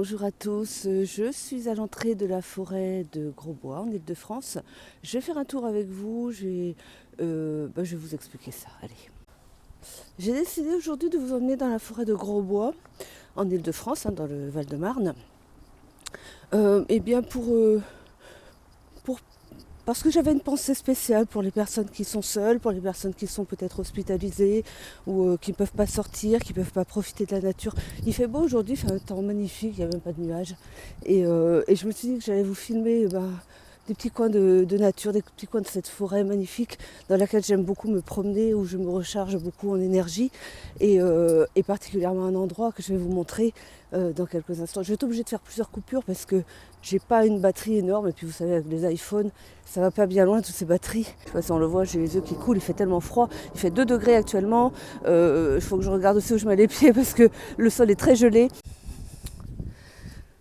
Bonjour à tous, je suis à l'entrée de la forêt de Grosbois en Île-de-France. Je vais faire un tour avec vous, je vais vous expliquer ça. Allez. J'ai décidé aujourd'hui de vous emmener dans la forêt de Grosbois en Île-de-France, dans le Val-de-Marne. Eh bien pour parce que j'avais une pensée spéciale pour les personnes qui sont seules, pour les personnes qui sont peut-être hospitalisées ou qui ne peuvent pas sortir, qui ne peuvent pas profiter de la nature. Il fait beau aujourd'hui, il fait un temps magnifique, il n'y a même pas de nuages. Et je me suis dit que j'allais vous filmer des petits coins de nature, des petits coins de cette forêt magnifique dans laquelle j'aime beaucoup me promener, où je me recharge beaucoup en énergie. Et particulièrement un endroit que je vais vous montrer dans quelques instants. Je vais être obligée de faire plusieurs coupures parce que j'ai pas une batterie énorme. Et puis vous savez, avec les iPhones, ça va pas bien loin toutes ces batteries. Je sais pas si on le voit, j'ai les yeux qui coulent, il fait tellement froid. Il fait 2 degrés actuellement. Il faut que je regarde aussi où je mets les pieds parce que le sol est très gelé.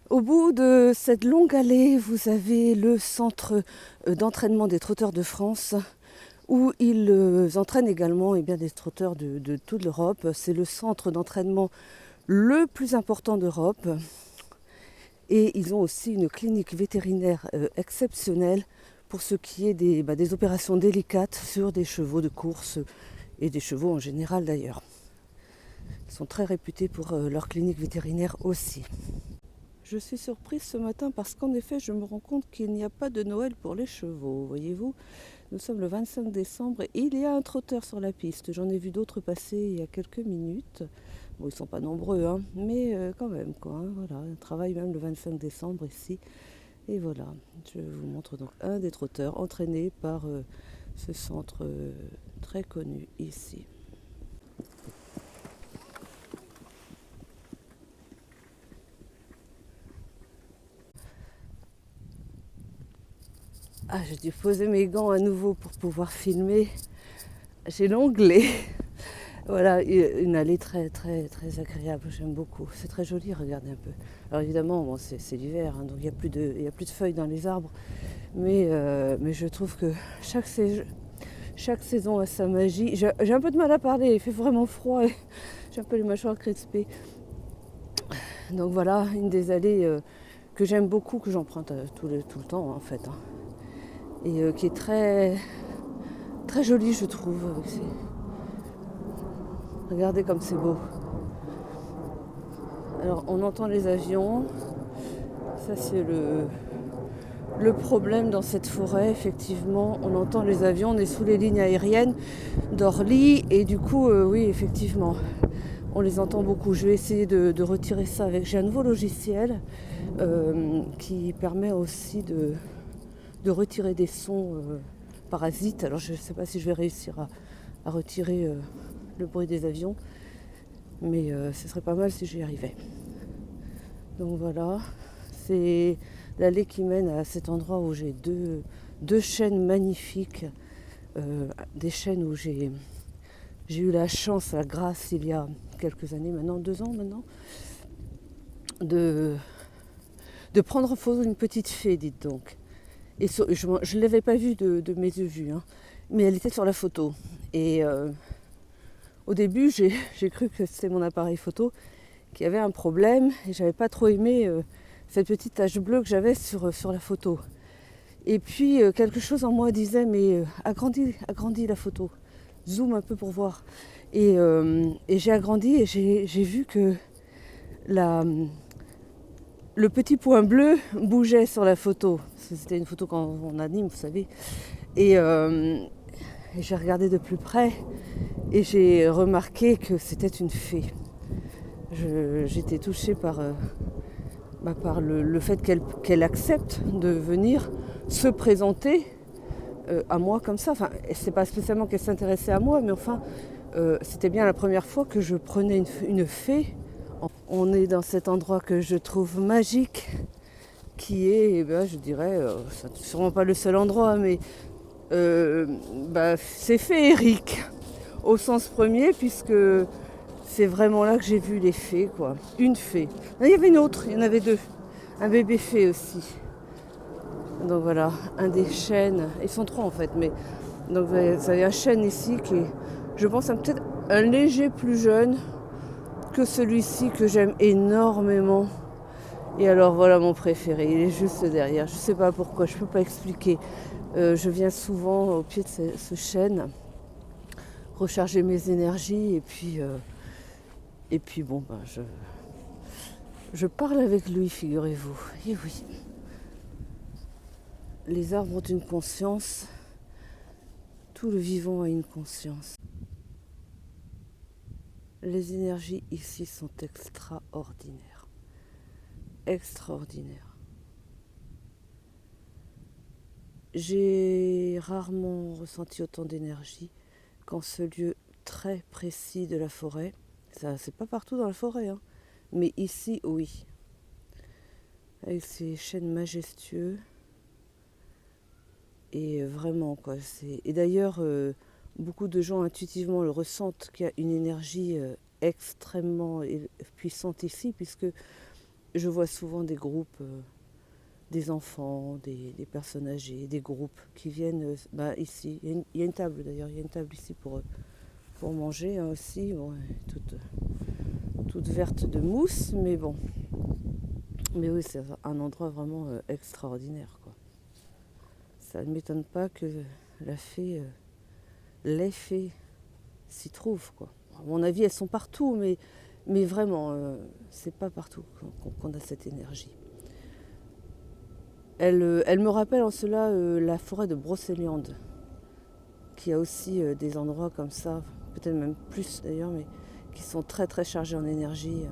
Au bout de cette longue allée, vous avez le centre d'entraînement des trotteurs de France, où ils entraînent également des trotteurs de toute l'Europe. C'est le centre d'entraînement le plus important d'Europe. Et ils ont aussi une clinique vétérinaire exceptionnelle pour ce qui est des opérations délicates sur des chevaux de course et des chevaux en général d'ailleurs. Ils sont très réputés pour leur clinique vétérinaire aussi. Je suis surprise ce matin parce qu'en effet, je me rends compte qu'il n'y a pas de Noël pour les chevaux. Voyez-vous, nous sommes le 25 décembre et il y a un trotteur sur la piste. J'en ai vu d'autres passer il y a quelques minutes. Bon, ils ne sont pas nombreux, mais quand même, voilà, un travail même le 25 décembre ici. Et voilà, je vous montre donc un des trotteurs entraînés par ce centre très connu ici. Ah, j'ai dû poser mes gants à nouveau pour pouvoir filmer. J'ai l'onglet. Voilà, une allée très très très agréable, j'aime beaucoup. C'est très joli, regardez un peu. Alors évidemment, c'est l'hiver, donc il n'y a plus de feuilles dans les arbres. Mais je trouve que chaque saison a sa magie. J'ai un peu de mal à parler, il fait vraiment froid et j'ai un peu les mâchoires crispées. Donc voilà, une des allées que j'aime beaucoup, que j'emprunte tout le temps en fait. Et qui est très, très jolie, je trouve. Regardez comme c'est beau. Alors on entend les avions. Ça c'est le problème dans cette forêt, effectivement. On entend les avions, on est sous les lignes aériennes d'Orly. Et du coup, oui, effectivement, on les entend beaucoup. Je vais essayer de retirer ça avec... J'ai un nouveau logiciel qui permet aussi de retirer des sons parasites. Alors je ne sais pas si je vais réussir à retirer le bruit des avions, mais ce serait pas mal si j'y arrivais. Donc voilà, c'est l'allée qui mène à cet endroit où j'ai deux chênes magnifiques, des chênes où j'ai eu la chance, la grâce il y a quelques années maintenant, 2 ans maintenant, de prendre en photo une petite fée, dites donc. Et je ne l'avais pas vue de mes yeux vus, mais elle était sur la photo. Et au début, j'ai cru que c'était mon appareil photo qui avait un problème et j'avais pas trop aimé cette petite tache bleue que j'avais sur la photo. Et puis quelque chose en moi disait mais agrandis la photo, zoom un peu pour voir. Et j'ai agrandi et j'ai vu que le petit point bleu bougeait sur la photo. C'était une photo quand on anime, vous savez. Et j'ai regardé de plus près et j'ai remarqué que c'était une fée. J'étais touchée par le fait qu'elle accepte de venir se présenter à moi comme ça. Enfin, c'est pas spécialement qu'elle s'intéressait à moi, mais enfin, c'était bien la première fois que je prenais une fée. On est dans cet endroit que je trouve magique, qui est, je dirais, c'est sûrement pas le seul endroit, mais c'est féerique au sens premier, puisque c'est vraiment là que j'ai vu les fées, quoi. Une fée. Il y avait une autre, il y en avait 2. Un bébé fée aussi. Donc voilà, un des chênes. Ils sont 3 en fait, mais donc vous avez un chêne ici qui est, je pense, peut-être un léger plus jeune que celui-ci que j'aime énormément. Et alors voilà mon préféré, il est juste derrière. Je sais pas pourquoi, je peux pas expliquer. Je viens souvent au pied de ce chêne, recharger mes énergies et puis bon, ben, je parle avec lui, figurez-vous. Et oui, les arbres ont une conscience, tout le vivant a une conscience. Les énergies ici sont extraordinaires. Extraordinaires. J'ai rarement ressenti autant d'énergie qu'en ce lieu très précis de la forêt. Ça, c'est pas partout dans la forêt, hein, mais ici, oui. Avec ces chênes majestueux. Et vraiment, quoi. Et d'ailleurs, beaucoup de gens intuitivement le ressentent qu'il y a une énergie extrêmement puissante ici, puisque je vois souvent des groupes, des enfants, des personnes âgées, des groupes qui viennent ici. Il y a une table d'ailleurs, il y a une table ici pour manger hein, aussi, bon, toute verte de mousse, mais bon. Mais oui, c'est un endroit vraiment extraordinaire, quoi. Ça ne m'étonne pas que la fée, les fées s'y trouvent, quoi. À mon avis, elles sont partout, mais vraiment, c'est pas partout qu'on a cette énergie. Elle me rappelle en cela la forêt de Brocéliande, qui a aussi des endroits comme ça, peut-être même plus d'ailleurs, mais qui sont très très chargés en énergie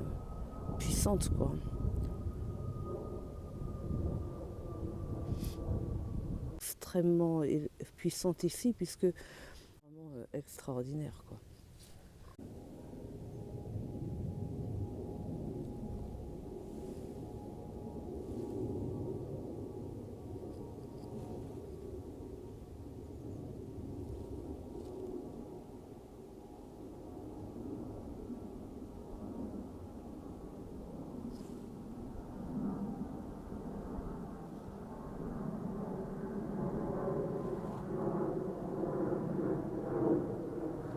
puissante, quoi. Extrêmement puissante ici, puisque vraiment extraordinaire, quoi.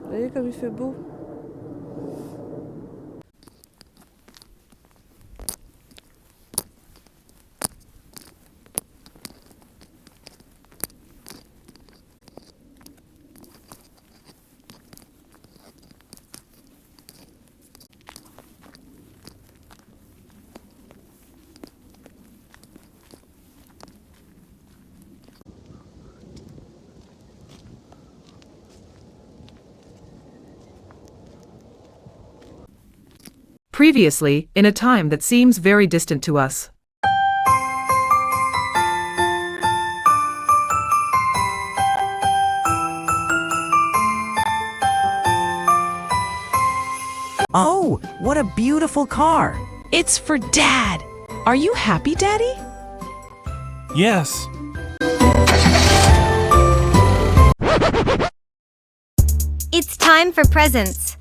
Vous voyez comme il fait beau. Previously, in a time that seems very distant to us. Oh, what a beautiful car! It's for Dad. Are you happy, Daddy? Yes. It's time for presents.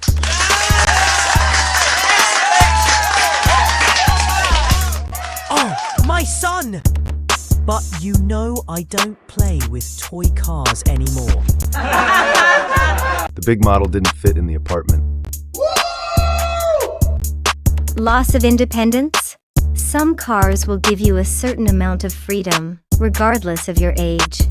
Oh, my son! But you know I don't play with toy cars anymore. The big model didn't fit in the apartment. Loss of independence? Some cars will give you a certain amount of freedom, regardless of your age.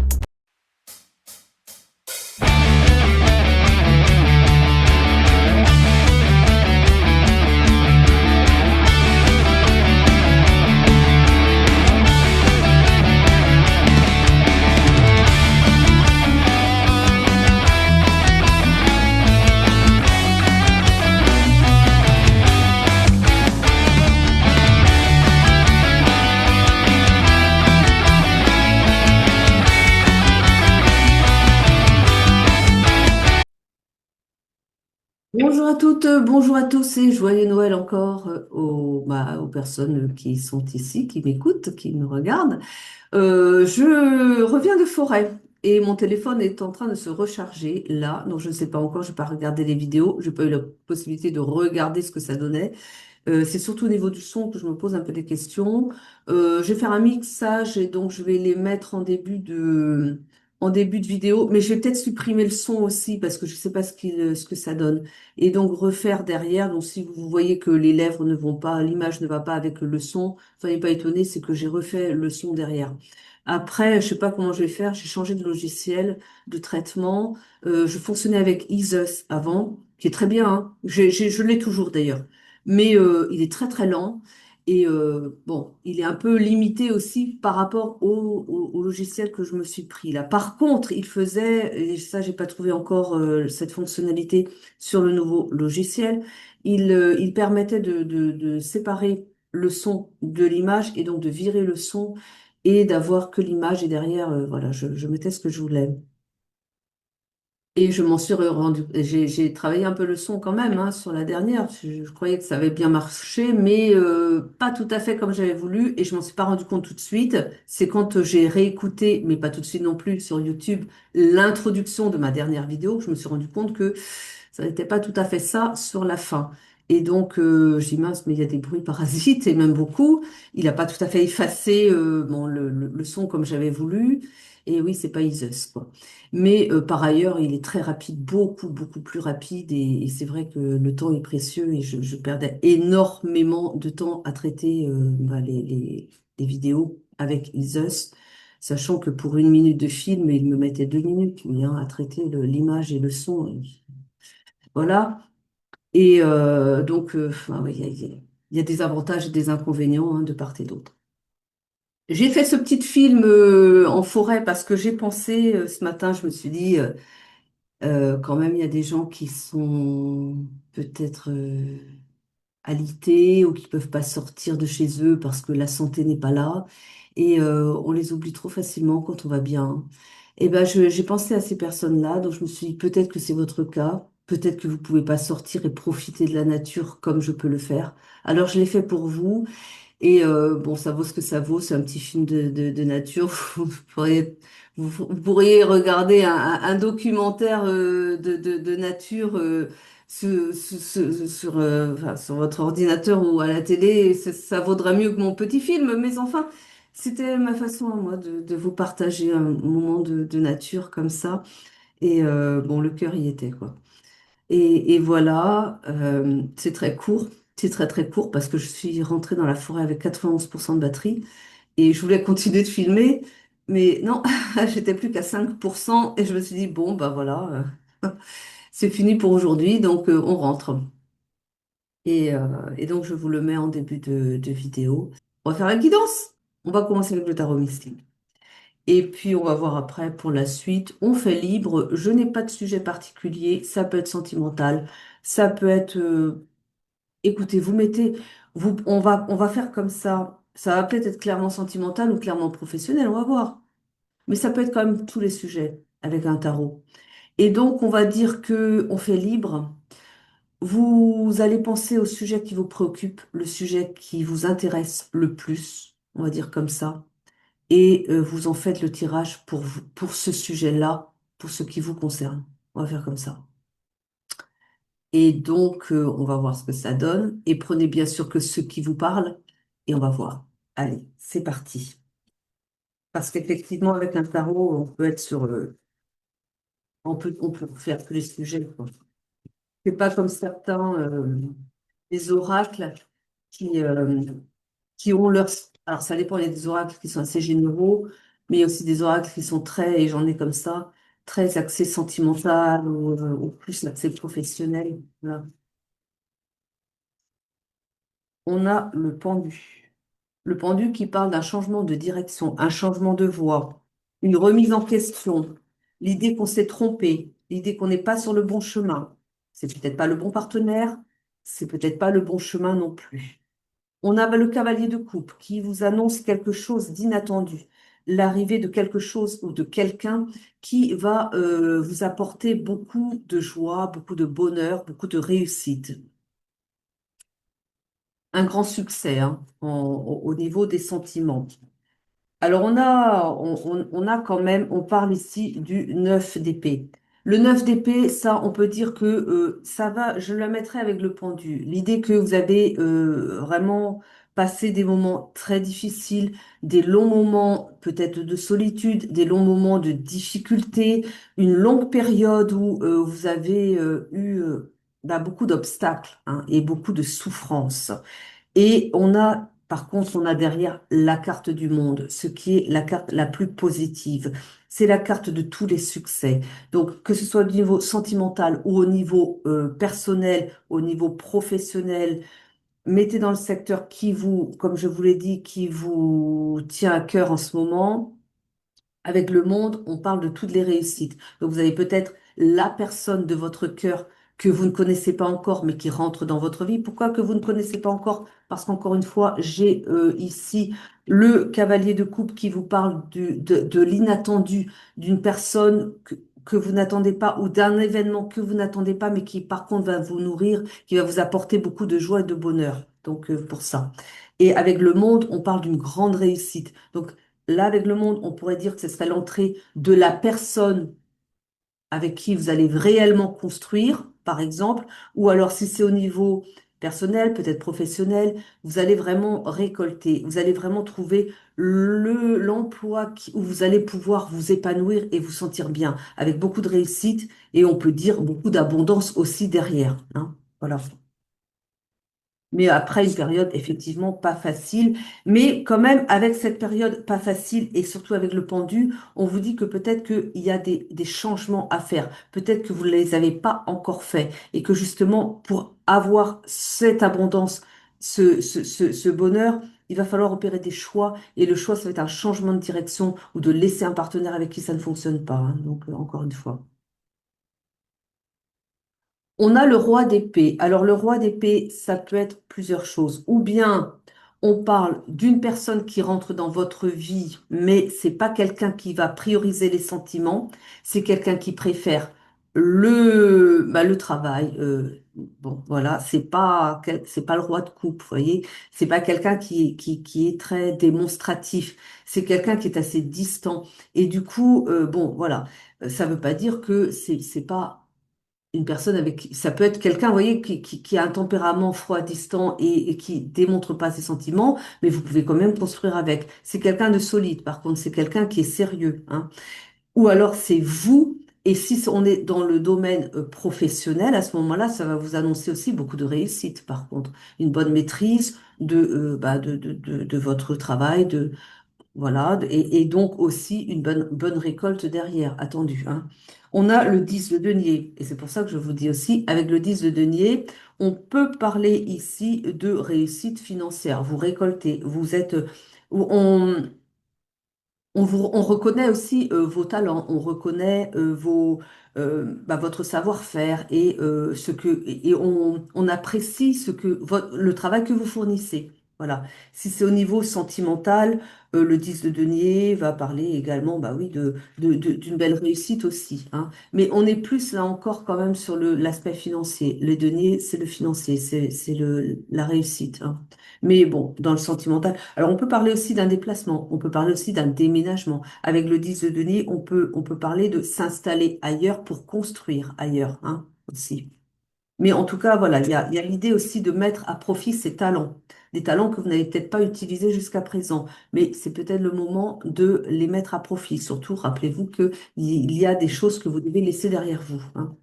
Bonjour à toutes, bonjour à tous et joyeux Noël encore aux personnes qui sont ici, qui m'écoutent, qui me regardent. Je reviens de forêt et mon téléphone est en train de se recharger là, donc je ne sais pas encore, je n'ai pas regardé les vidéos, je n'ai pas eu la possibilité de regarder ce que ça donnait. C'est surtout au niveau du son que je me pose un peu des questions. Je vais faire un mixage et donc je vais les mettre en début en début de vidéo, mais je vais peut-être supprimer le son aussi parce que je sais pas ce que ça donne. Et donc refaire derrière. Donc si vous voyez que les lèvres ne vont pas, l'image ne va pas avec le son, soyez pas étonnés, c'est que j'ai refait le son derrière. Après, je sais pas comment je vais faire. J'ai changé de logiciel de traitement. Je fonctionnais avec Isus avant, qui est très bien, hein. Je l'ai toujours d'ailleurs, mais il est très très lent. Et bon, il est un peu limité aussi par rapport au logiciel que je me suis pris là. Par contre, il faisait, et ça j'ai pas trouvé encore cette fonctionnalité sur le nouveau logiciel, il permettait de séparer le son de l'image et donc de virer le son et d'avoir que l'image et derrière, voilà, je mettais ce que je voulais. Et je m'en suis rendu, j'ai travaillé un peu le son quand même hein, sur la dernière. Je croyais que ça avait bien marché, mais pas tout à fait comme j'avais voulu. Et je m'en suis pas rendu compte tout de suite. C'est quand j'ai réécouté, mais pas tout de suite non plus, sur YouTube, l'introduction de ma dernière vidéo, que je me suis rendu compte que ça n'était pas tout à fait ça sur la fin. Et donc, je dis mince, mais il y a des bruits parasites et même beaucoup. Il n'a pas tout à fait effacé bon, le son comme j'avais voulu. Et oui, c'est pas Isus, quoi. Mais par ailleurs, il est très rapide, beaucoup, beaucoup plus rapide. Et c'est vrai que le temps est précieux et je perdais énormément de temps à traiter bah, les vidéos avec Isus, sachant que pour 1 minute de film, il me mettait 2 minutes lui, hein, à traiter l'image et le son. Et voilà. Et donc, enfin, oui, il y a des avantages et des inconvénients hein, de part et d'autre. J'ai fait ce petit film en forêt parce que j'ai pensé ce matin, je me suis dit, quand même, il y a des gens qui sont peut-être alités ou qui peuvent pas sortir de chez eux parce que la santé n'est pas là. Et on les oublie trop facilement quand on va bien. Et ben, j'ai pensé à ces personnes-là, donc je me suis dit, peut-être que c'est votre cas. Peut-être que vous pouvez pas sortir et profiter de la nature comme je peux le faire. Alors, je l'ai fait pour vous. Et bon, ça vaut ce que ça vaut, c'est un petit film de nature. Vous pourriez regarder un documentaire de nature enfin, sur votre ordinateur ou à la télé, et ça vaudra mieux que mon petit film. Mais enfin, c'était ma façon à moi de vous partager un moment de nature comme ça. Et bon, le cœur y était, quoi. Et voilà, c'est très court. C'est très très court parce que je suis rentrée dans la forêt avec 91% de batterie et je voulais continuer de filmer, mais non, j'étais plus qu'à 5% et je me suis dit, bon, bah voilà, c'est fini pour aujourd'hui, donc on rentre. Et donc je vous le mets en début de vidéo. On va faire la guidance. On va commencer avec le tarot mystique. Et puis on va voir après pour la suite. On fait libre. Je n'ai pas de sujet particulier. Ça peut être sentimental. Ça peut être écoutez, vous mettez, on va faire comme ça. Ça va peut-être être clairement sentimental ou clairement professionnel, on va voir. Mais ça peut être quand même tous les sujets avec un tarot. Et donc, on va dire que on fait libre. Vous allez penser au sujet qui vous préoccupe, le sujet qui vous intéresse le plus, on va dire comme ça. Et vous en faites le tirage pour vous, pour ce sujet-là, pour ce qui vous concerne. On va faire comme ça. Et donc, on va voir ce que ça donne. Et prenez bien sûr que ceux qui vous parlent. Et on va voir. Allez, c'est parti. Parce qu'effectivement, avec un tarot, on peut être sur on peut faire tous les sujets, quoi. C'est pas comme certains des oracles qui, euh, qui ont leur. Alors, ça dépend, il y a des oracles qui sont assez généraux, mais il y a aussi des oracles qui sont très, et j'en ai comme ça, très axés sentimental ou plus axés professionnel. Voilà. On a le pendu. Le pendu qui parle d'un changement de direction, un changement de voie, une remise en question, l'idée qu'on s'est trompé, l'idée qu'on n'est pas sur le bon chemin. C'est peut-être pas le bon partenaire, c'est peut-être pas le bon chemin non plus. On a le cavalier de coupe qui vous annonce quelque chose d'inattendu, l'arrivée de quelque chose ou de quelqu'un qui va vous apporter beaucoup de joie, beaucoup de bonheur, beaucoup de réussite. Un grand succès hein, au niveau des sentiments. Alors on a quand même, on parle ici du 9 d'épée. Le 9 d'épée, ça, on peut dire que ça va, je la mettrai avec le pendu. L'idée que vous avez vraiment passé des moments très difficiles, des longs moments peut-être de solitude, des longs moments de difficulté, une longue période où vous avez eu bah, beaucoup d'obstacles hein, et beaucoup de souffrances. Et on a, par contre, on a derrière la carte du monde, ce qui est la carte la plus positive. C'est la carte de tous les succès. Donc, que ce soit au niveau sentimental ou au niveau personnel, au niveau professionnel, mettez dans le secteur qui vous, comme je vous l'ai dit, qui vous tient à cœur en ce moment. Avec le monde, on parle de toutes les réussites. Donc vous avez peut-être la personne de votre cœur que vous ne connaissez pas encore, mais qui rentre dans votre vie. Pourquoi que vous ne connaissez pas encore? Parce qu'encore une fois, j'ai ici le cavalier de coupe qui vous parle de l'inattendu, d'une personne que vous n'attendez pas ou d'un événement que vous n'attendez pas, mais qui par contre va vous nourrir, qui va vous apporter beaucoup de joie et de bonheur. Donc pour ça. Et avec le monde, on parle d'une grande réussite. Donc là, avec le monde, on pourrait dire que ce serait l'entrée de la personne avec qui vous allez réellement construire, par exemple, ou alors si c'est au niveau personnel, peut-être professionnel, vous allez vraiment récolter, vous allez vraiment trouver l'emploi où vous allez pouvoir vous épanouir et vous sentir bien, avec beaucoup de réussite et on peut dire beaucoup d'abondance aussi derrière, hein. Voilà. Mais après une période effectivement pas facile, mais quand même avec cette période pas facile et surtout avec le pendu, on vous dit que peut-être qu'il y a des changements à faire, peut-être que vous ne les avez pas encore faits et que justement pour avoir cette abondance, ce bonheur, il va falloir opérer des choix et le choix ça va être un changement de direction ou de laisser un partenaire avec qui ça ne fonctionne pas, hein. Donc encore une fois. On a le roi d'épée. Alors le roi d'épée, ça peut être plusieurs choses. Ou bien on parle d'une personne qui rentre dans votre vie, mais c'est pas quelqu'un qui va prioriser les sentiments, c'est quelqu'un qui préfère le travail. Bon, voilà, c'est pas le roi de coupe, vous voyez. C'est pas quelqu'un qui est très démonstratif. C'est quelqu'un qui est assez distant. Et du coup, bon, voilà. Ça veut pas dire que c'est pas une personne ça peut être quelqu'un, vous voyez, qui a un tempérament froid, distant et qui démontre pas ses sentiments, mais vous pouvez quand même construire avec. C'est quelqu'un de solide, par contre, c'est quelqu'un qui est sérieux, hein. Ou alors c'est vous, et si on est dans le domaine professionnel, à ce moment-là, ça va vous annoncer aussi beaucoup de réussite, par contre. Une bonne maîtrise de votre travail, voilà, et donc aussi une bonne récolte derrière, attendu, hein. On a le 10 de denier, et c'est pour ça que je vous dis aussi, avec le 10 de denier, on peut parler ici de réussite financière. Vous récoltez, vous êtes, on reconnaît aussi vos talents, on reconnaît votre savoir-faire et on apprécie le travail que vous fournissez. Voilà. Si c'est au niveau sentimental, le 10 de denier va parler également, bah oui, d'une belle réussite aussi, hein. Mais on est plus là encore quand même sur l'aspect financier. Le denier, c'est le financier, c'est la réussite, hein. Mais bon, dans le sentimental. Alors, on peut parler aussi d'un déplacement, on peut parler aussi d'un déménagement. Avec le 10 de denier, on peut parler de s'installer ailleurs pour construire ailleurs, hein, aussi. Mais en tout cas, voilà, il y a l'idée aussi de mettre à profit ses talents. Des talents que vous n'avez peut-être pas utilisés jusqu'à présent. Mais c'est peut-être le moment de les mettre à profit. Surtout, rappelez-vous qu'il y a des choses que vous devez laisser derrière vous, hein.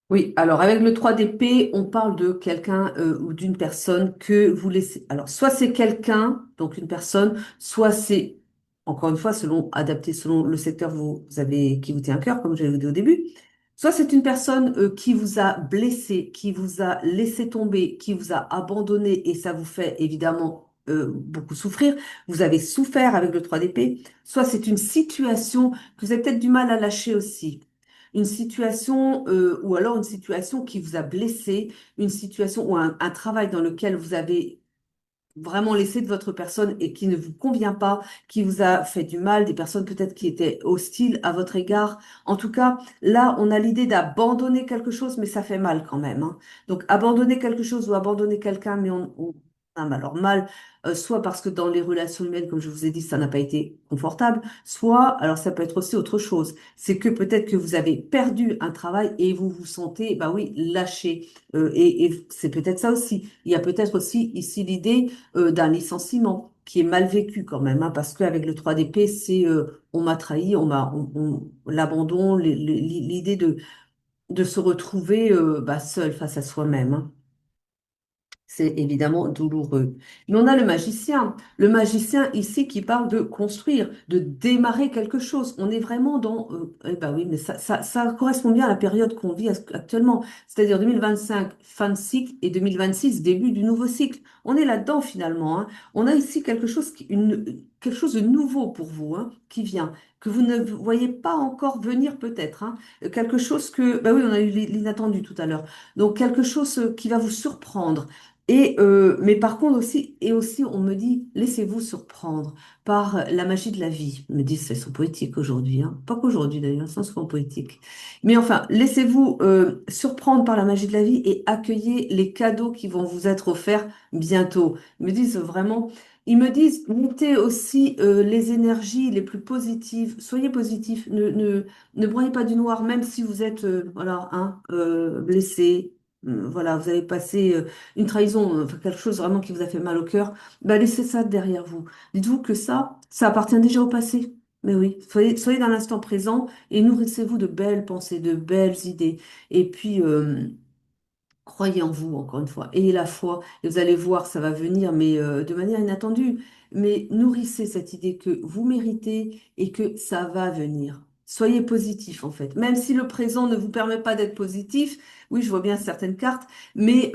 Oui, alors avec le 3 d'épée, on parle de quelqu'un ou d'une personne que vous laissez. Alors, soit c'est quelqu'un, donc une personne, soit c'est, encore une fois, adapté selon le secteur qui vous tient à cœur, comme je l'ai dit au début. Soit c'est une personne qui vous a blessé, qui vous a laissé tomber, qui vous a abandonné, et ça vous fait évidemment beaucoup souffrir. Vous avez souffert avec le 3 d'épée. Soit c'est une situation que vous avez peut-être du mal à lâcher aussi, une situation ou alors une situation qui vous a blessé, une situation ou un travail dans lequel vous avez vraiment laissé de votre personne et qui ne vous convient pas, qui vous a fait du mal, des personnes peut-être qui étaient hostiles à votre égard. En tout cas, là, on a l'idée d'abandonner quelque chose, mais ça fait mal quand même, hein. Donc, abandonner quelque chose ou abandonner quelqu'un, mais on âme. Alors mal, soit parce que dans les relations humaines, comme je vous ai dit, ça n'a pas été confortable, soit, alors ça peut être aussi autre chose, c'est que peut-être que vous avez perdu un travail et vous vous sentez, bah oui, lâché. Et c'est peut-être ça aussi. Il y a peut-être aussi ici l'idée d'un licenciement qui est mal vécu quand même, hein, parce qu'avec le 3 d'épée, c'est on m'a trahi, l'abandon, l'idée de se retrouver bah, seul face à soi-même, hein. C'est évidemment douloureux. Mais on a le magicien. Le magicien ici qui parle de construire, de démarrer quelque chose. On est vraiment dans... eh ben oui, mais ça correspond bien à la période qu'on vit actuellement. C'est-à-dire 2025, fin de cycle, et 2026, début du nouveau cycle. On est là-dedans finalement, hein. On a ici quelque chose, quelque chose de nouveau pour vous, hein, qui vient, que vous ne voyez pas encore venir peut-être, hein. Quelque chose que... Ben oui, on a eu l'inattendu tout à l'heure. Donc quelque chose qui va vous surprendre. Mais par contre aussi, et aussi, on me dit, laissez-vous surprendre par la magie de la vie. Ils me disent, elles sont poétiques aujourd'hui, hein. Pas qu'aujourd'hui d'ailleurs, elles sont souvent poétiques. Mais enfin, laissez-vous surprendre par la magie de la vie et accueillez les cadeaux qui vont vous être offerts bientôt. Ils me disent vraiment, ils me disent, mettez aussi les énergies les plus positives. Soyez positifs, ne broyez pas du noir, même si vous êtes voilà, hein, blessé. Voilà, vous avez passé une trahison, enfin, quelque chose vraiment qui vous a fait mal au cœur, bah, laissez ça derrière vous. Dites-vous que ça appartient déjà au passé. Mais oui, soyez dans l'instant présent et nourrissez-vous de belles pensées, de belles idées. Et puis, croyez en vous, encore une fois. Ayez la foi et vous allez voir, ça va venir, mais de manière inattendue. Mais nourrissez cette idée que vous méritez et que ça va venir. Soyez positif, en fait. Même si le présent ne vous permet pas d'être positif, oui, je vois bien certaines cartes, mais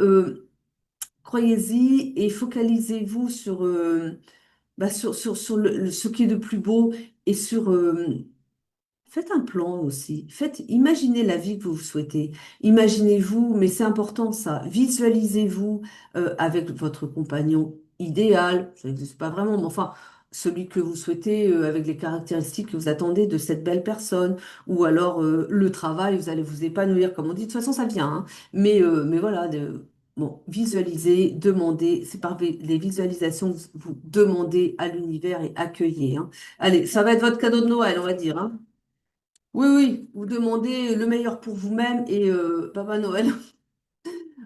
croyez-y et focalisez-vous sur, sur ce qui est de plus beau et sur... faites un plan aussi. Imaginez la vie que vous souhaitez. Imaginez-vous, mais c'est important ça. Visualisez-vous avec votre compagnon idéal. Ça n'existe pas vraiment, mais enfin, celui que vous souhaitez avec les caractéristiques que vous attendez de cette belle personne. Ou alors le travail, vous allez vous épanouir, comme on dit. De toute façon, ça vient, hein. Mais voilà, bon, visualisez, demandez. C'est par les visualisations que vous demandez à l'univers et accueillez, hein. Allez, ça va être votre cadeau de Noël, on va dire, hein. Oui, oui, vous demandez le meilleur pour vous-même et Papa Noël.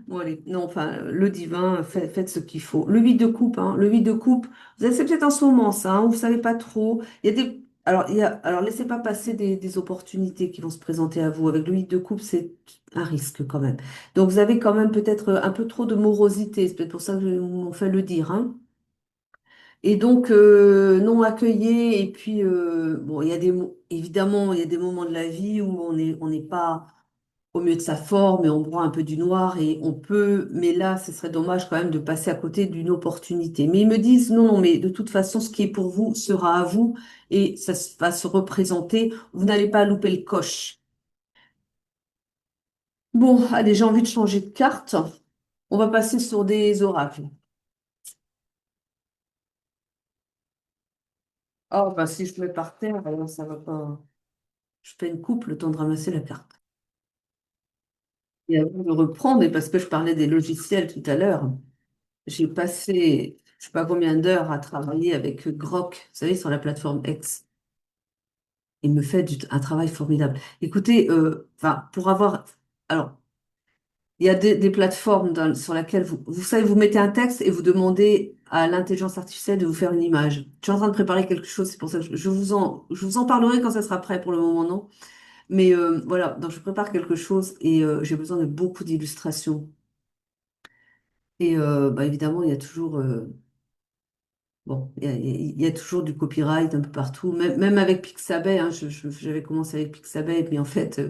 Bon, allez, non, enfin, le divin, faites ce qu'il faut. Le 8 de coupe, hein, le 8 de coupe, c'est peut-être en ce moment, ça, hein, vous savez pas trop. Il y a des, alors, alors, laissez pas passer des opportunités qui vont se présenter à vous. Avec le 8 de coupe, c'est un risque quand même. Donc, vous avez quand même peut-être un peu trop de morosité. C'est peut-être pour ça que je m'en fait le dire, hein. Et donc, non accueilli. Et puis, bon, il y a évidemment, il y a des moments de la vie où on n'est pas au mieux de sa forme et on broie un peu du noir et on peut, mais là, ce serait dommage quand même de passer à côté d'une opportunité. Mais ils me disent, non, non, mais de toute façon, ce qui est pour vous sera à vous et va se représenter. Vous n'allez pas louper le coche. Bon, allez, j'ai envie de changer de carte. On va passer sur des oracles. Oh, bah, si je mets par terre, alors ça va pas. Je fais une coupe le temps de ramasser la carte. Et avant de reprendre, et parce que je parlais des logiciels tout à l'heure, j'ai passé, je sais pas combien d'heures à travailler avec Grok, vous savez, sur la plateforme X. Il me fait un travail formidable. Écoutez, enfin, pour avoir, alors, il y a des plateformes sur lesquelles vous savez, vous mettez un texte et vous demandez à l'intelligence artificielle de vous faire une image. Je suis en train de préparer quelque chose, c'est pour ça que je vous en parlerai quand ça sera prêt. Pour le moment, non. Mais voilà, donc je prépare quelque chose et j'ai besoin de beaucoup d'illustrations. Et bah, évidemment, il y a toujours, bon, il y a toujours du copyright un peu partout, même avec Pixabay, hein, j'avais commencé avec Pixabay, mais en fait,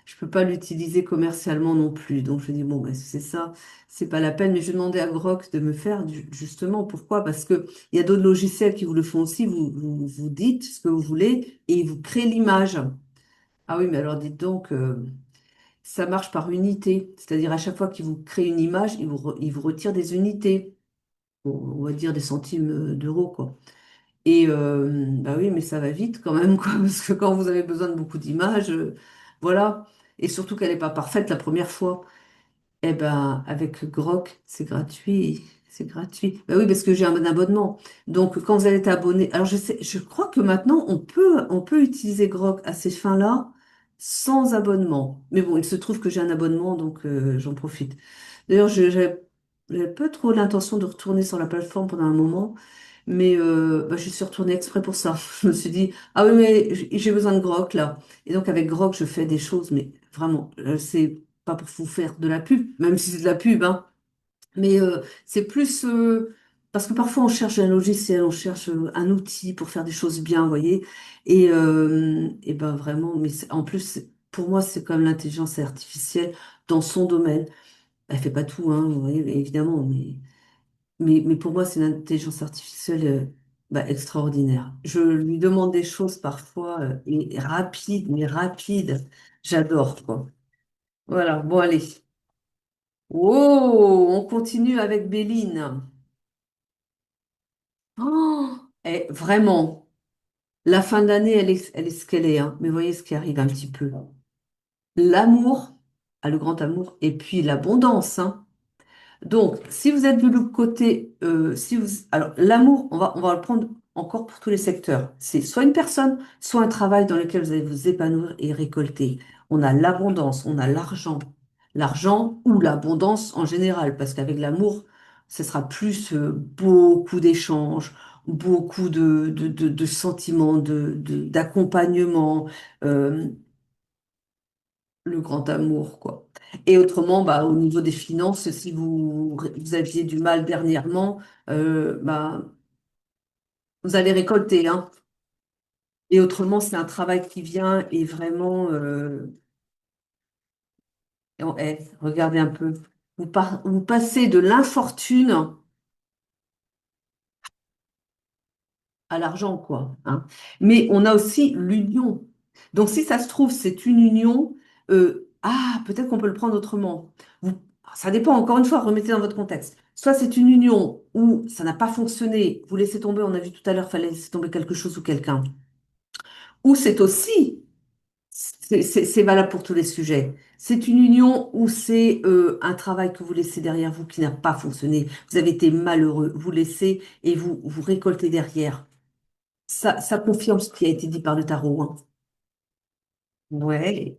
je peux pas l'utiliser commercialement non plus. Donc je dis, bon, bah, si c'est ça, c'est pas la peine. Mais je demandais à Grok de me faire justement. Pourquoi? Parce que il y a d'autres logiciels qui vous le font aussi. Vous dites ce que vous voulez et ils vous créent l'image. Ah oui, mais alors dites donc. Ça marche par unité, c'est-à-dire à chaque fois qu'il vous crée une image, il vous retire des unités, on va dire des centimes d'euros, quoi. Et bah oui, mais ça va vite quand même, quoi, parce que quand vous avez besoin de beaucoup d'images, voilà, et surtout qu'elle n'est pas parfaite la première fois, eh ben avec Grok, c'est gratuit. C'est gratuit. Bah oui, parce que j'ai un abonnement. Donc, quand vous allez être abonné, alors je sais, je crois que maintenant on peut utiliser Grok à ces fins-là sans abonnement. Mais bon, il se trouve que j'ai un abonnement, donc j'en profite. D'ailleurs, j'avais pas trop l'intention de retourner sur la plateforme pendant un moment, mais bah, je suis retournée exprès pour ça. Je me suis dit, ah oui, mais j'ai besoin de Grok là. Et donc avec Grok, je fais des choses, mais vraiment, c'est pas pour vous faire de la pub, même si c'est de la pub, hein. Mais c'est plus parce que parfois on cherche un logiciel, on cherche un outil pour faire des choses bien, vous voyez. Et ben vraiment, mais en plus, pour moi, c'est comme l'intelligence artificielle dans son domaine. Elle fait pas tout, hein, vous voyez, évidemment, mais pour moi, c'est une intelligence artificielle bah, extraordinaire. Je lui demande des choses parfois et rapides, mais rapides. J'adore, quoi. Voilà, bon, allez. Oh, on continue avec Béline. Oh, et vraiment, la fin de l'année, elle est ce qu'elle est, hein. Mais voyez ce qui arrive un petit peu. L'amour, le grand amour, et puis l'abondance, hein. Donc, si vous êtes de l'autre côté, si vous, alors l'amour, on va le prendre encore pour tous les secteurs. C'est soit une personne, soit un travail dans lequel vous allez vous épanouir et récolter. On a l'abondance, on a l'argent ou l'abondance en général, parce qu'avec l'amour, ce sera plus beaucoup d'échanges, beaucoup de sentiments, d'accompagnement. euh, le grand amour, quoi. Et autrement, bah, au niveau des finances, si vous aviez du mal dernièrement, bah, vous allez récolter, hein. Et autrement, c'est un travail qui vient et vraiment, regardez un peu, vous passez de l'infortune à l'argent, quoi, hein. Mais on a aussi l'union. Donc, si ça se trouve, c'est une union, peut-être qu'on peut le prendre autrement. Vous- Ça dépend, encore une fois, remettez dans votre contexte. Soit c'est une union où ça n'a pas fonctionné, vous laissez tomber, on a vu tout à l'heure, il fallait laisser tomber quelque chose ou quelqu'un. Ou c'est aussi, c'est valable pour tous les sujets. C'est une union où c'est un travail que vous laissez derrière vous qui n'a pas fonctionné. Vous avez été malheureux, vous laissez et vous récoltez derrière. Ça confirme ce qui a été dit par le tarot, hein. Ouais.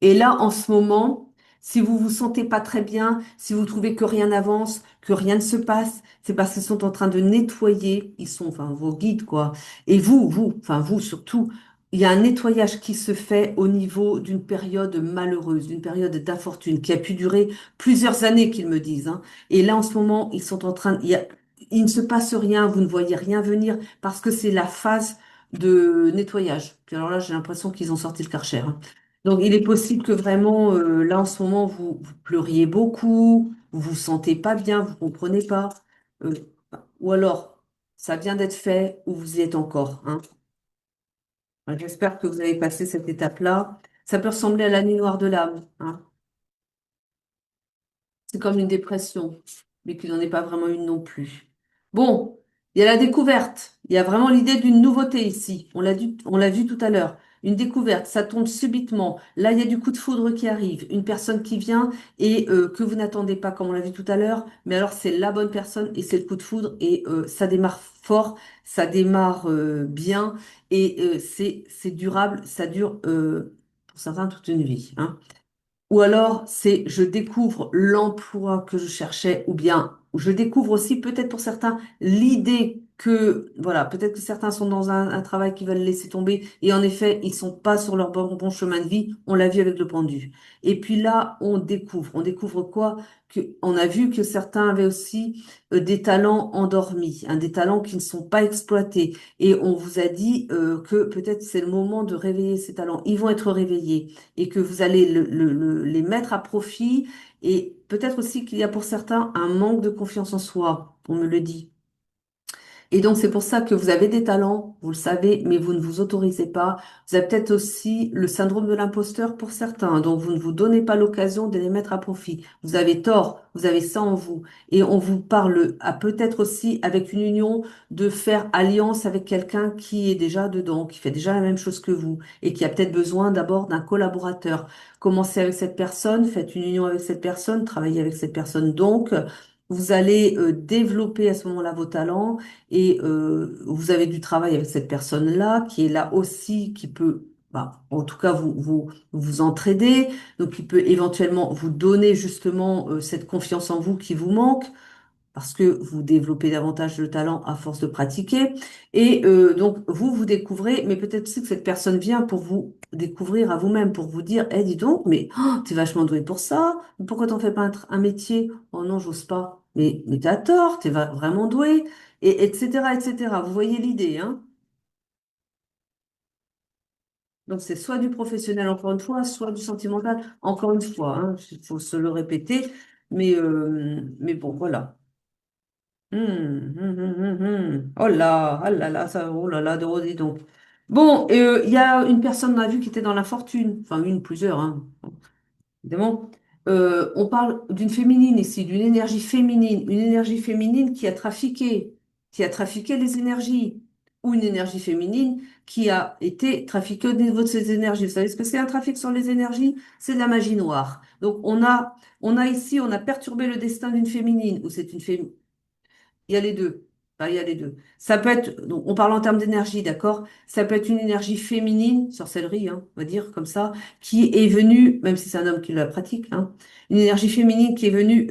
Et là, en ce moment, si vous vous sentez pas très bien, si vous trouvez que rien n'avance, que rien ne se passe, c'est parce qu'ils sont en train de nettoyer, ils sont, enfin, vos guides, quoi. Et enfin, vous surtout, il y a un nettoyage qui se fait au niveau d'une période malheureuse, d'une période d'infortune qui a pu durer plusieurs années, qu'ils me disent, hein. Et là, en ce moment, ils sont en train, il ne se passe rien, vous ne voyez rien venir parce que c'est la phase de nettoyage. Puis alors là, j'ai l'impression qu'ils ont sorti le Karcher, hein. Donc, il est possible que vraiment, là, en ce moment, vous pleuriez beaucoup, vous vous sentez pas bien, vous comprenez pas. euh, ou alors, ça vient d'être fait, ou vous y êtes encore, hein. J'espère que vous avez passé cette étape-là. Ça peut ressembler à la nuit noire de l'âme, hein. C'est comme une dépression, mais qui n'en est pas vraiment une non plus. Bon, il y a la découverte. Il y a vraiment l'idée d'une nouveauté ici. On l'a vu tout à l'heure. Une découverte, ça tombe subitement. Là, il y a du coup de foudre qui arrive. Une personne qui vient et que vous n'attendez pas, comme on l'a vu tout à l'heure. Mais alors, c'est la bonne personne et c'est le coup de foudre. Et ça démarre fort, ça démarre bien et c'est durable. Ça dure, pour certains, toute une vie, hein. Ou alors, c'est je découvre l'emploi que je cherchais, ou bien je découvre aussi, peut-être pour certains, l'idée que, voilà, peut-être que certains sont dans un travail qu'ils veulent laisser tomber, et en effet, ils sont pas sur leur bon chemin de vie. On l'a vu avec le pendu. Et puis là, on découvre quoi? On a vu que certains avaient aussi des talents endormis, hein, des talents qui ne sont pas exploités. Et on vous a dit que peut-être c'est le moment de réveiller ces talents. Ils vont être réveillés et que vous allez les mettre à profit. Et peut-être aussi qu'il y a pour certains un manque de confiance en soi, on me le dit. Et donc, c'est pour ça que vous avez des talents, vous le savez, mais vous ne vous autorisez pas. Vous avez peut-être aussi le syndrome de l'imposteur pour certains, donc vous ne vous donnez pas l'occasion de les mettre à profit. Vous avez tort, vous avez ça en vous. Et on vous parle à peut-être aussi avec une union de faire alliance avec quelqu'un qui est déjà dedans, qui fait déjà la même chose que vous et qui a peut-être besoin d'abord d'un collaborateur. Commencez avec cette personne, faites une union avec cette personne, travaillez avec cette personne. Donc, vous allez développer à ce moment-là vos talents et vous avez du travail avec cette personne-là qui est là aussi, qui peut, bah, en tout cas, vous entraider, donc qui peut éventuellement vous donner justement cette confiance en vous qui vous manque parce que vous développez davantage de talent à force de pratiquer. Et donc, vous découvrez, mais peut-être aussi que cette personne vient pour vous découvrir à vous-même, pour vous dire, eh, dis donc, mais oh, t'es vachement doué pour ça. Pourquoi t'en fais pas un métier? Oh non, j'ose pas. Mais t'as tort, vraiment doué. Et etc., etc. Vous voyez l'idée, hein? Donc, c'est soit du professionnel, encore une fois, soit du sentimental, encore une fois, hein. Il faut se le répéter. Mais bon, voilà. Oh là, ah là là, ça, oh là là, dis donc. Bon, il y a une personne, on a vu, qui était dans la fortune. Enfin, une, plusieurs, hein, évidemment. On parle d'une féminine ici, d'une énergie féminine. Une énergie féminine qui a trafiqué les énergies. Ou une énergie féminine qui a été trafiquée au niveau de ces énergies. Vous savez ce que c'est un trafic sur les énergies? C'est de la magie noire. Donc, on a ici, on a perturbé le destin d'une féminine, ou c'est une féminine. Il y a les deux. Enfin, il y a les deux. Ça peut être, donc on parle en termes d'énergie, d'accord? Ça peut être une énergie féminine, sorcellerie, hein, on va dire comme ça, qui est venue, même si c'est un homme qui la pratique, hein, une énergie féminine qui est venue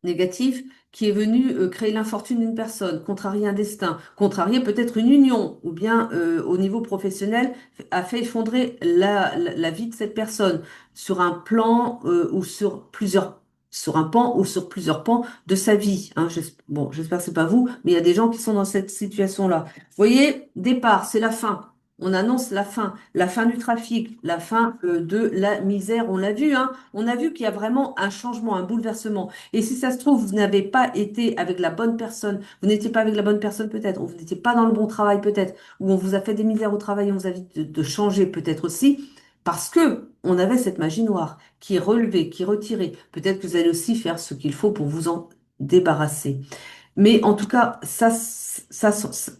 négative, qui est venue créer l'infortune d'une personne, contrarier un destin, contrarier peut-être une union, ou bien au niveau professionnel, a fait effondrer la vie de cette personne sur un plan ou sur plusieurs, sur un pan ou sur plusieurs pans de sa vie. Hein. Bon, j'espère que c'est pas vous, mais il y a des gens qui sont dans cette situation-là. Vous voyez, départ, c'est la fin. On annonce la fin du trafic, la fin de la misère. On l'a vu, hein. On a vu qu'il y a vraiment un changement, un bouleversement. Et si ça se trouve, vous n'avez pas été avec la bonne personne, vous n'étiez pas avec la bonne personne peut-être, ou vous n'étiez pas dans le bon travail peut-être, ou on vous a fait des misères au travail, on vous a dit de changer peut-être aussi, parce que on avait cette magie noire qui est relevée, qui est retirée. Peut-être que vous allez aussi faire ce qu'il faut pour vous en débarrasser. Mais en tout cas,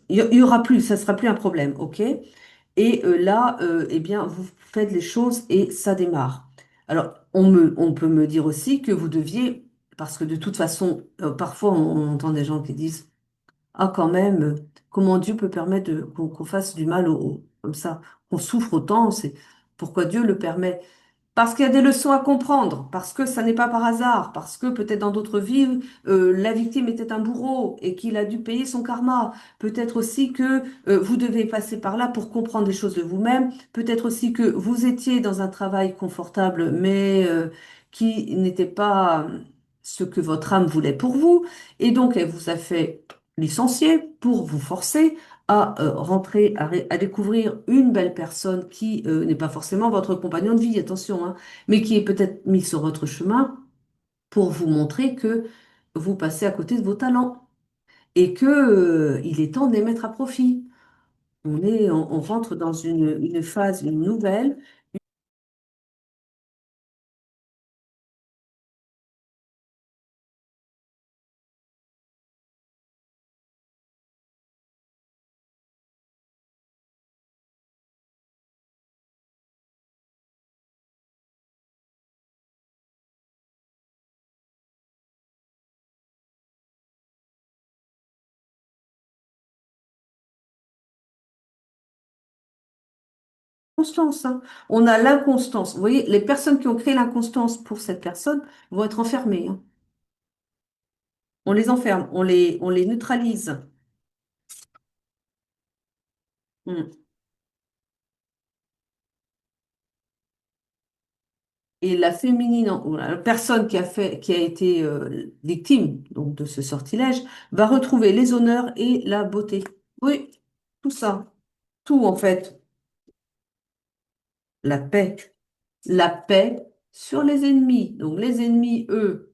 il y aura plus, ça sera plus un problème, ok? Et là, eh bien, vous faites les choses et ça démarre. Alors, on peut me dire aussi que vous deviez, parce que de toute façon, parfois on entend des gens qui disent, ah quand même, comment Dieu peut permettre qu'on fasse du mal comme ça, qu'on souffre autant, c'est pourquoi Dieu le permet. Parce qu'il y a des leçons à comprendre, parce que ça n'est pas par hasard, parce que peut-être dans d'autres vies, la victime était un bourreau et qu'il a dû payer son karma. Peut-être aussi que vous devez passer par là pour comprendre les choses de vous-même. Peut-être aussi que vous étiez dans un travail confortable, mais qui n'était pas ce que votre âme voulait pour vous. Et donc, elle vous a fait licencier pour vous forcer à rentrer, à découvrir une belle personne qui n'est pas forcément votre compagnon de vie, attention, hein, mais qui est peut-être mis sur votre chemin pour vous montrer que vous passez à côté de vos talents et que il est temps de les mettre à profit. On rentre dans une phase, une nouvelle. Constance, hein. On a l'inconstance. Vous voyez, les personnes qui ont créé l'inconstance pour cette personne vont être enfermées, hein. On les enferme, on les neutralise. Hmm. Et la féminine, ou la personne qui a été victime donc de ce sortilège, va retrouver les honneurs et la beauté. Oui, tout ça, tout en fait, la paix, la paix sur les ennemis. Donc les ennemis, eux.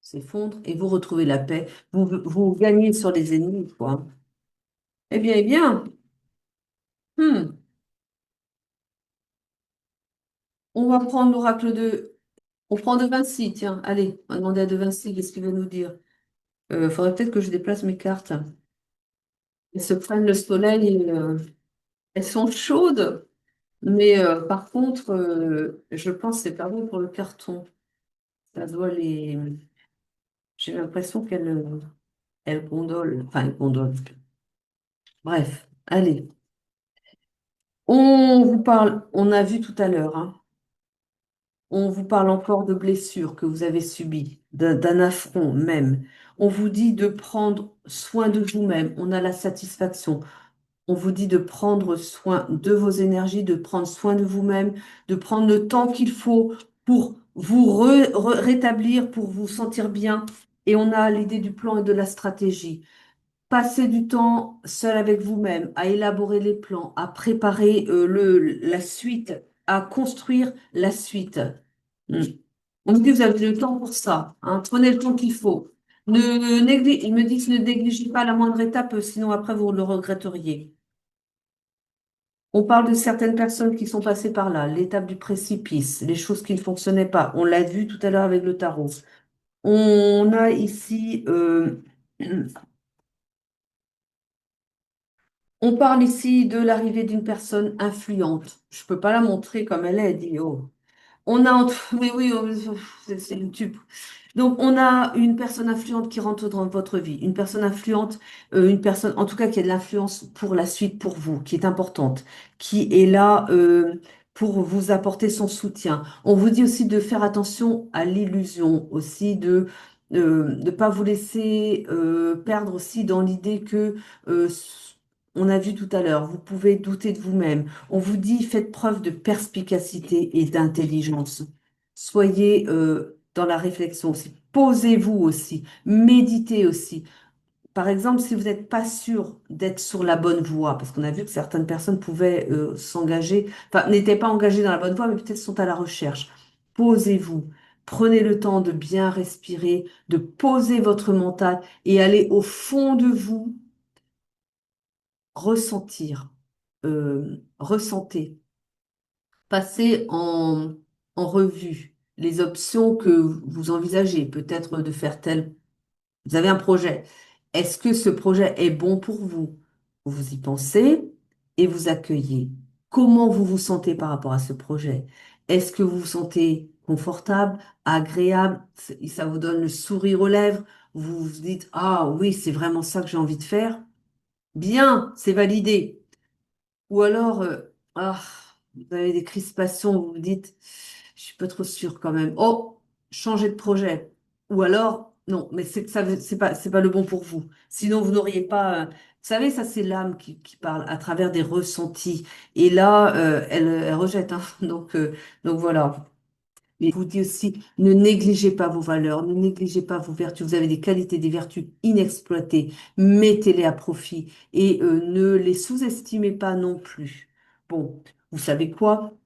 s'effondre et vous retrouvez la paix. Vous gagnez sur les ennemis, quoi. Eh bien, eh bien. Hmm. On va prendre l'oracle de... On prend de Vinci, tiens, allez, on va demander à De Vinci qu'est-ce qu'il va nous dire. Il faudrait peut-être que je déplace mes cartes. Elles se prennent le soleil, elles sont chaudes, mais par contre, je pense que c'est pas bon pour le carton. Ça doit les... J'ai l'impression qu'elles gondolent. Enfin, elles gondolent. Bref, allez. On vous parle, on a vu tout à l'heure, hein, on vous parle encore de blessures que vous avez subies, d'un affront même. On vous dit de prendre soin de vous-même. On a la satisfaction. On vous dit de prendre soin de vos énergies, de prendre soin de vous-même, de prendre le temps qu'il faut pour vous rétablir, pour vous sentir bien. Et on a l'idée du plan et de la stratégie. Passez du temps seul avec vous-même, à élaborer les plans, à préparer la suite, à construire la suite. Hmm. On me dit, vous avez le temps pour ça, hein. Prenez le temps qu'il faut. Ils me disent, ne négligez pas la moindre étape, sinon après vous le regretteriez. On parle de certaines personnes qui sont passées par là, l'étape du précipice, les choses qui ne fonctionnaient pas. On l'a vu tout à l'heure avec le tarot. On a ici, on parle ici de l'arrivée d'une personne influente. Je ne peux pas la montrer comme elle est, dit oh. On a, oui, oui, c'est YouTube. Donc, on a une personne influente qui rentre dans votre vie, une personne influente, une personne, en tout cas, qui a de l'influence pour la suite, pour vous, qui est importante, qui est là pour vous apporter son soutien. On vous dit aussi de faire attention à l'illusion, aussi de ne pas vous laisser perdre aussi dans l'idée que, euh, on a vu tout à l'heure, vous pouvez douter de vous-même. On vous dit, faites preuve de perspicacité et d'intelligence. Soyez dans la réflexion aussi. Posez-vous aussi. Méditez aussi. Par exemple, si vous n'êtes pas sûr d'être sur la bonne voie, parce qu'on a vu que certaines personnes pouvaient s'engager, enfin, n'étaient pas engagées dans la bonne voie, mais peut-être sont à la recherche. Posez-vous. Prenez le temps de bien respirer, de poser votre mental et aller au fond de vous, ressentir, ressentez. Passez en revue les options que vous envisagez, peut-être de faire tel. Vous avez un projet. Est-ce que ce projet est bon pour vous? Vous y pensez et vous accueillez. Comment vous vous sentez par rapport à ce projet? Est-ce que vous vous sentez confortable, agréable? Ça vous donne le sourire aux lèvres? Vous vous dites, ah oui, c'est vraiment ça que j'ai envie de faire? Bien, c'est validé. Ou alors, vous avez des crispations, vous vous dites, je suis pas trop sûre quand même. Oh, changez de projet. Ou alors, non, mais c'est pas le bon pour vous. Sinon, vous n'auriez pas. Vous savez, ça, c'est l'âme qui parle à travers des ressentis. Et là, elle rejette, hein. Donc voilà. Mais je vous dis aussi, ne négligez pas vos valeurs, ne négligez pas vos vertus. Vous avez des qualités, des vertus inexploitées. Mettez-les à profit et ne les sous-estimez pas non plus. Bon, vous savez quoi?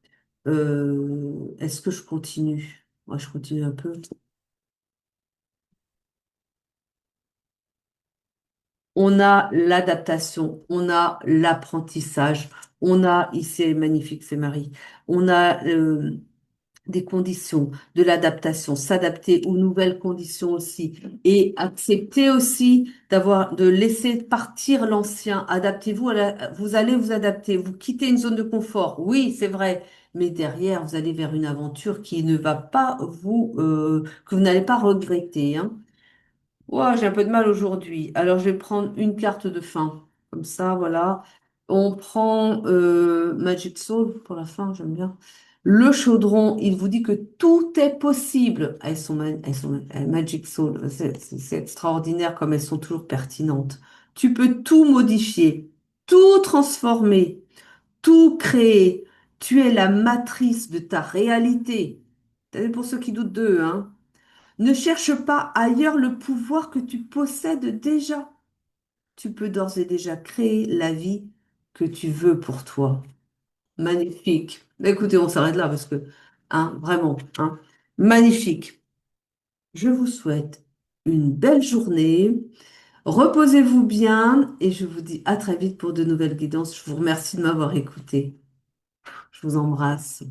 Est-ce que je continue? Moi, je continue un peu. On a l'adaptation, on a l'apprentissage, on a, ici, c'est magnifique, c'est Marie, on a des conditions, de l'adaptation, s'adapter aux nouvelles conditions aussi et accepter aussi de laisser partir l'ancien. Adaptez-vous vous allez vous adapter, vous quittez une zone de confort. Oui, c'est vrai, mais derrière, vous allez vers une aventure qui ne va pas que vous n'allez pas regretter, hein. Ouah, j'ai un peu de mal aujourd'hui. Alors, je vais prendre une carte de fin. Comme ça, voilà. On prend Magic Soul pour la fin, j'aime bien. Le chaudron, il vous dit que tout est possible. Magic Soul, c'est extraordinaire comme elles sont toujours pertinentes. Tu peux tout modifier, tout transformer, tout créer. Tu es la matrice de ta réalité. T'as vu pour ceux qui doutent d'eux, hein? Ne cherche pas ailleurs le pouvoir que tu possèdes déjà. Tu peux d'ores et déjà créer la vie que tu veux pour toi. Magnifique. Mais écoutez, on s'arrête là parce que, hein, vraiment, hein, magnifique. Je vous souhaite une belle journée. Reposez-vous bien et je vous dis à très vite pour de nouvelles guidances. Je vous remercie de m'avoir écouté. Je vous embrasse.